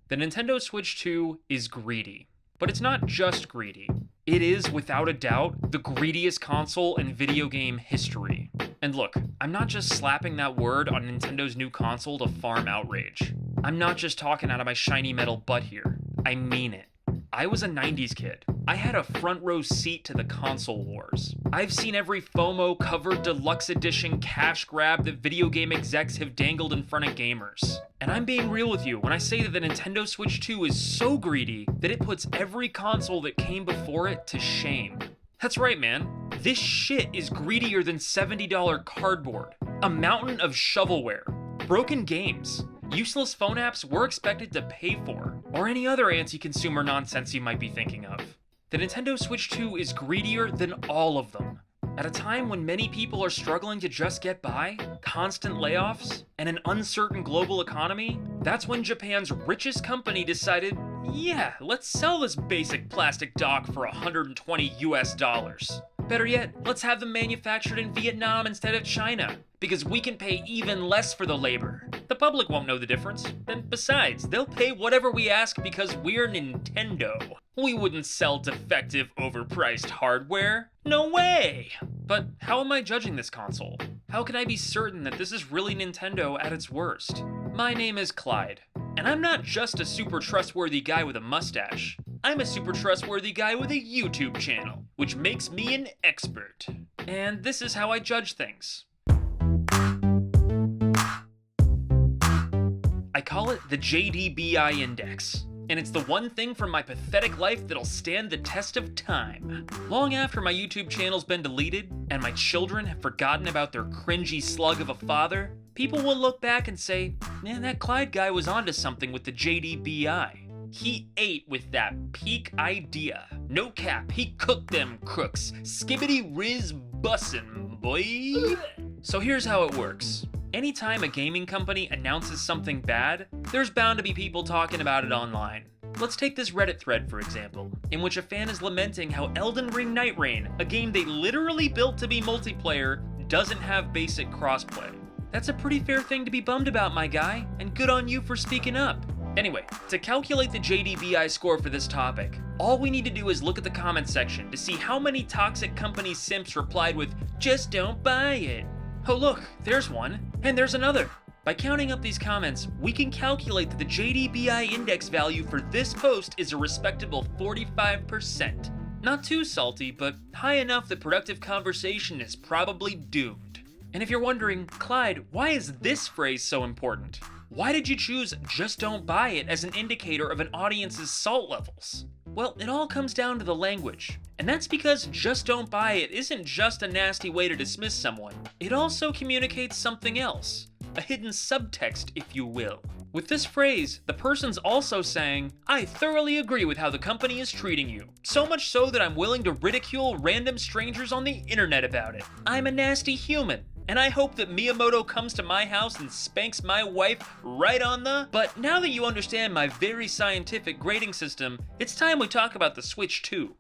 The Nintendo Switch 2 is greedy. But it's not just greedy. It is, without a doubt, the greediest console in video game history. And look, I'm not just slapping that word on Nintendo's new console to farm outrage. I'm not just talking out of my shiny metal butt here. I mean it. I was a 90s kid. I had a front row seat to the console wars. I've seen every FOMO covered deluxe edition cash grab that video game execs have dangled in front of gamers. And I'm being real with you when I say that the Nintendo Switch 2 is so greedy that it puts every console that came before it to shame. That's right, man. This shit is greedier than $70 cardboard, a mountain of shovelware, broken games, useless phone apps we're expected to pay for, or any other anti-consumer nonsense you might be thinking of. The Nintendo Switch 2 is greedier than all of them. At a time when many people are struggling to just get by, constant layoffs, and an uncertain global economy, that's when Japan's richest company decided, yeah, let's sell this basic plastic dock for $120 US. Better yet, let's have them manufactured in Vietnam instead of China, because we can pay even less for the labor. The public won't know the difference, and besides, they'll pay whatever we ask because we're Nintendo. We wouldn't sell defective, overpriced hardware. No way! But how am I judging this console? How can I be certain that this is really Nintendo at its worst? My name is Clyde, and I'm not just a super trustworthy guy with a mustache. I'm a super trustworthy guy with a YouTube channel, which makes me an expert. And this is how I judge things. I call it the JDBI Index, and it's the one thing from my pathetic life that'll stand the test of time. Long after my YouTube channel's been deleted, and my children have forgotten about their cringy slug of a father, people will look back and say, man, that Clyde guy was onto something with the JDBI. He ate with that peak idea. No cap, he cooked them crooks. Skibbity riz bussin', boy. So here's how it works. Anytime a gaming company announces something bad, there's bound to be people talking about it online. Let's take this Reddit thread, for example, in which a fan is lamenting how Elden Ring Night Rain, a game they literally built to be multiplayer, doesn't have basic crossplay. That's a pretty fair thing to be bummed about, my guy, and good on you for speaking up. Anyway, to calculate the JDBI score for this topic, all we need to do is look at the comments section to see how many toxic company simps replied with, just don't buy it. Oh look, there's one, and there's another. By counting up these comments, we can calculate that the JDBI index value for this post is a respectable 45%. Not too salty, but high enough that productive conversation is probably doomed. And if you're wondering, Clyde, why is this phrase so important? Why did you choose just don't buy it as an indicator of an audience's salt levels? Well, it all comes down to the language. And that's because just don't buy it isn't just a nasty way to dismiss someone. It also communicates something else. A hidden subtext, if you will. With this phrase, the person's also saying, I thoroughly agree with how the company is treating you. So much so that I'm willing to ridicule random strangers on the internet about it. I'm a nasty human. And I hope that Miyamoto comes to my house and spanks my wife right on the... But now that you understand my very scientific grading system, it's time we talk about the Switch 2.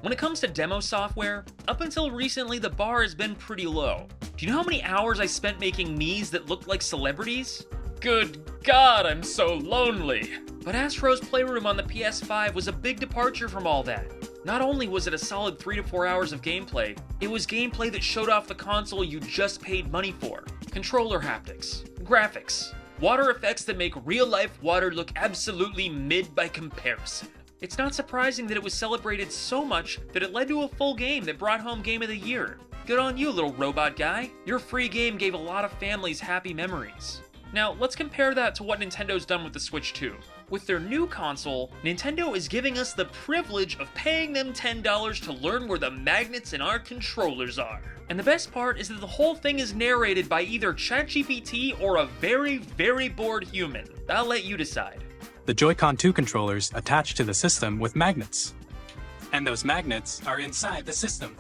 When it comes to demo software, up until recently the bar has been pretty low. Do you know how many hours I spent making Miis that looked like celebrities? Good God, I'm so lonely. But Astro's Playroom on the PS5 was a big departure from all that. Not only was it a solid 3 to 4 hours of gameplay, it was gameplay that showed off the console you just paid money for. Controller haptics, graphics, water effects that make real-life water look absolutely mid by comparison. It's not surprising that it was celebrated so much that it led to a full game that brought home Game of the Year. Good on you, little robot guy. Your free game gave a lot of families happy memories. Now, let's compare that to what Nintendo's done with the Switch 2. With their new console, Nintendo is giving us the privilege of paying them $10 to learn where the magnets in our controllers are. And the best part is that the whole thing is narrated by either ChatGPT or a very, very bored human. I'll let you decide. The Joy-Con 2 controllers attach to the system with magnets. And those magnets are inside the system.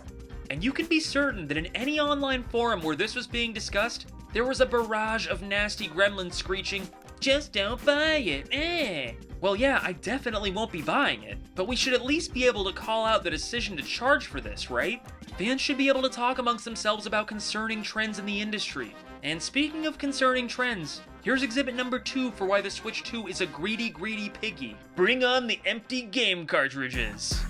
And you can be certain that in any online forum where this was being discussed, there was a barrage of nasty gremlins screeching, just don't buy it, eh. Well yeah, I definitely won't be buying it, but we should at least be able to call out the decision to charge for this, right? Fans should be able to talk amongst themselves about concerning trends in the industry. And speaking of concerning trends, Here's exhibit number 2 for why the Switch 2 is a greedy piggy. Bring on the empty game cartridges.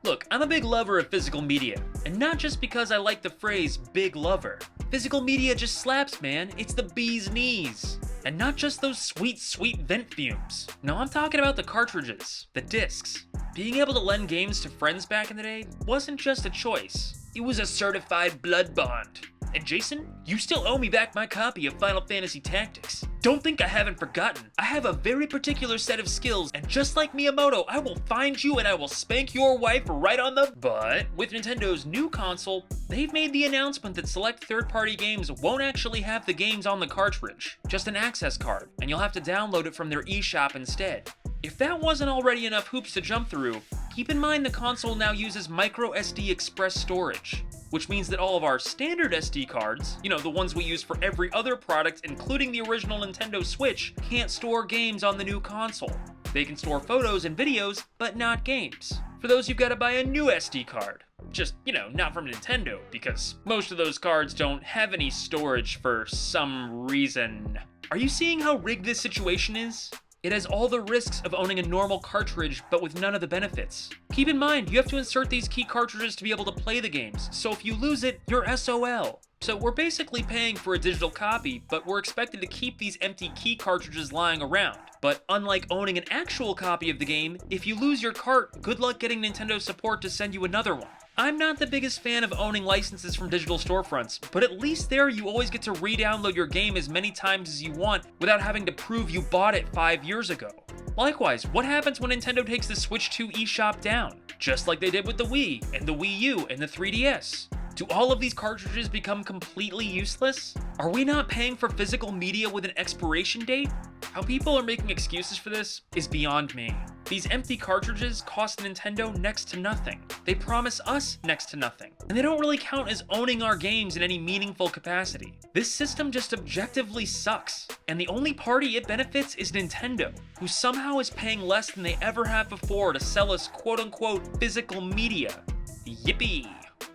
Look, I'm a big lover of physical media, and not just because I like the phrase big lover. Physical media just slaps, man. It's the bee's knees. And not just those sweet vent fumes. No, I'm talking about the cartridges, the discs. Being able to lend games to friends back in the day wasn't just a choice. It was a certified blood bond. And Jason, you still owe me back my copy of Final Fantasy Tactics. Don't think I haven't forgotten. I have a very particular set of skills, and just like Miyamoto, I will find you and I will spank your wife right on the butt. With Nintendo's new console, they've made the announcement that select third-party games won't actually have the games on the cartridge, just an access card, and you'll have to download it from their eShop instead. If that wasn't already enough hoops to jump through, keep in mind the console now uses micro SD express storage, which means that all of our standard SD cards, you know, the ones we use for every other product, including the original Nintendo Switch, can't store games on the new console. They can store photos and videos, but not games. For those, you've got to buy a new SD card. Just, you know, not from Nintendo, because most of those cards don't have any storage for some reason. Are you seeing how rigged this situation is? It has all the risks of owning a normal cartridge, but with none of the benefits. Keep in mind, you have to insert these key cartridges to be able to play the games, so if you lose it, you're SOL. So we're basically paying for a digital copy, but we're expected to keep these empty key cartridges lying around. But unlike owning an actual copy of the game, if you lose your cart, good luck getting Nintendo support to send you another one. I'm not the biggest fan of owning licenses from digital storefronts, but at least there you always get to re-download your game as many times as you want without having to prove you bought it 5 years ago. Likewise, what happens when Nintendo takes the Switch 2 eShop down? Just like they did with the Wii, and the Wii U, and the 3DS. Do all of these cartridges become completely useless? Are we not paying for physical media with an expiration date? How people are making excuses for this is beyond me. These empty cartridges cost Nintendo next to nothing. They promise us next to nothing. And they don't really count as owning our games in any meaningful capacity. This system just objectively sucks. And the only party it benefits is Nintendo, who somehow is paying less than they ever have before to sell us quote-unquote physical media. Yippee!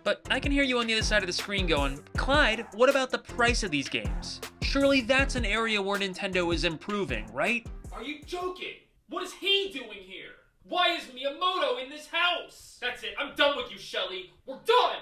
But I can hear you on the other side of the screen going, Clyde, what about the price of these games? Surely that's an area where Nintendo is improving, right? Are you joking? What is he doing here? Why is Miyamoto in this house? That's it, I'm done with you, Shelly. We're done!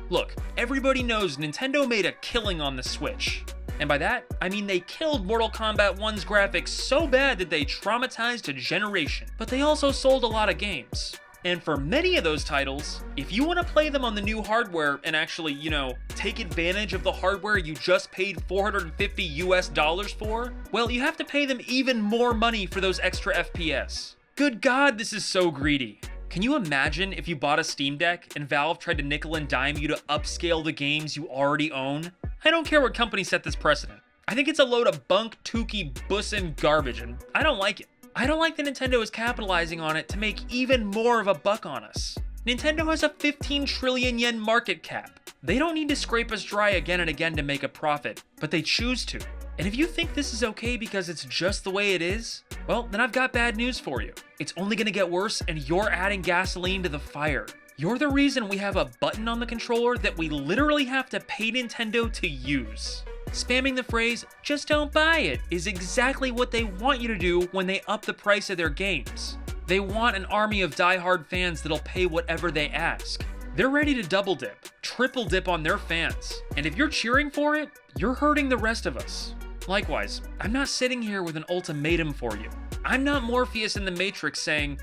Look, everybody knows Nintendo made a killing on the Switch. And by that, I mean they killed Mortal Kombat 1's graphics so bad that they traumatized a generation. But they also sold a lot of games. And for many of those titles, if you want to play them on the new hardware and actually, you know, take advantage of the hardware you just paid $450 for, well, you have to pay them even more money for those extra FPS. Good God, this is so greedy. Can you imagine if you bought a Steam Deck and Valve tried to nickel and dime you to upscale the games you already own? I don't care what company set this precedent. I think it's a load of bunk, tukey, bussin' garbage, and I don't like it. I don't like that Nintendo is capitalizing on it to make even more of a buck on us. Nintendo has a 15 trillion yen market cap. They don't need to scrape us dry again and again to make a profit, but they choose to. And if you think this is okay because it's just the way it is, well, then I've got bad news for you. It's only gonna get worse, and you're adding gasoline to the fire. You're the reason we have a button on the controller that we literally have to pay Nintendo to use. Spamming the phrase, just don't buy it, is exactly what they want you to do when they up the price of their games. They want an army of die-hard fans that'll pay whatever they ask. They're ready to double dip, triple dip on their fans. And if you're cheering for it, you're hurting the rest of us. Likewise, I'm not sitting here with an ultimatum for you. I'm not Morpheus in the Matrix saying,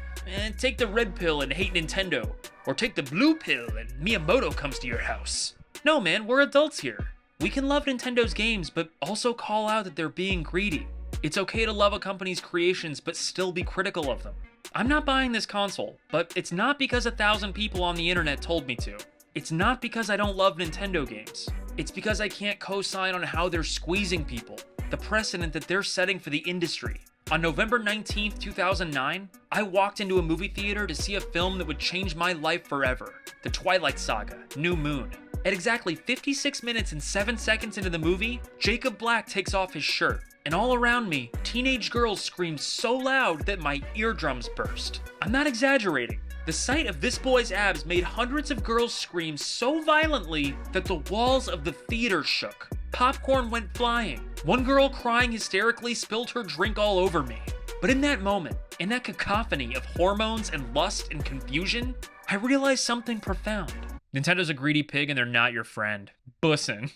take the red pill and hate Nintendo, or take the blue pill and Miyamoto comes to your house. No man, we're adults here. We can love Nintendo's games, but also call out that they're being greedy. It's okay to love a company's creations, but still be critical of them. I'm not buying this console, but it's not because 1,000 people on the internet told me to. It's not because I don't love Nintendo games. It's because I can't co-sign on how they're squeezing people, the precedent that they're setting for the industry. On November 19th, 2009, I walked into a movie theater to see a film that would change my life forever, the Twilight Saga, New Moon. At exactly 56 minutes and 7 seconds into the movie, Jacob Black takes off his shirt, and all around me, teenage girls scream so loud that my eardrums burst. I'm not exaggerating. The sight of this boy's abs made hundreds of girls scream so violently that the walls of the theater shook. Popcorn went flying. One girl crying hysterically spilled her drink all over me. But in that moment, in that cacophony of hormones and lust and confusion, I realized something profound. Nintendo's a greedy pig and they're not your friend. Bussin'.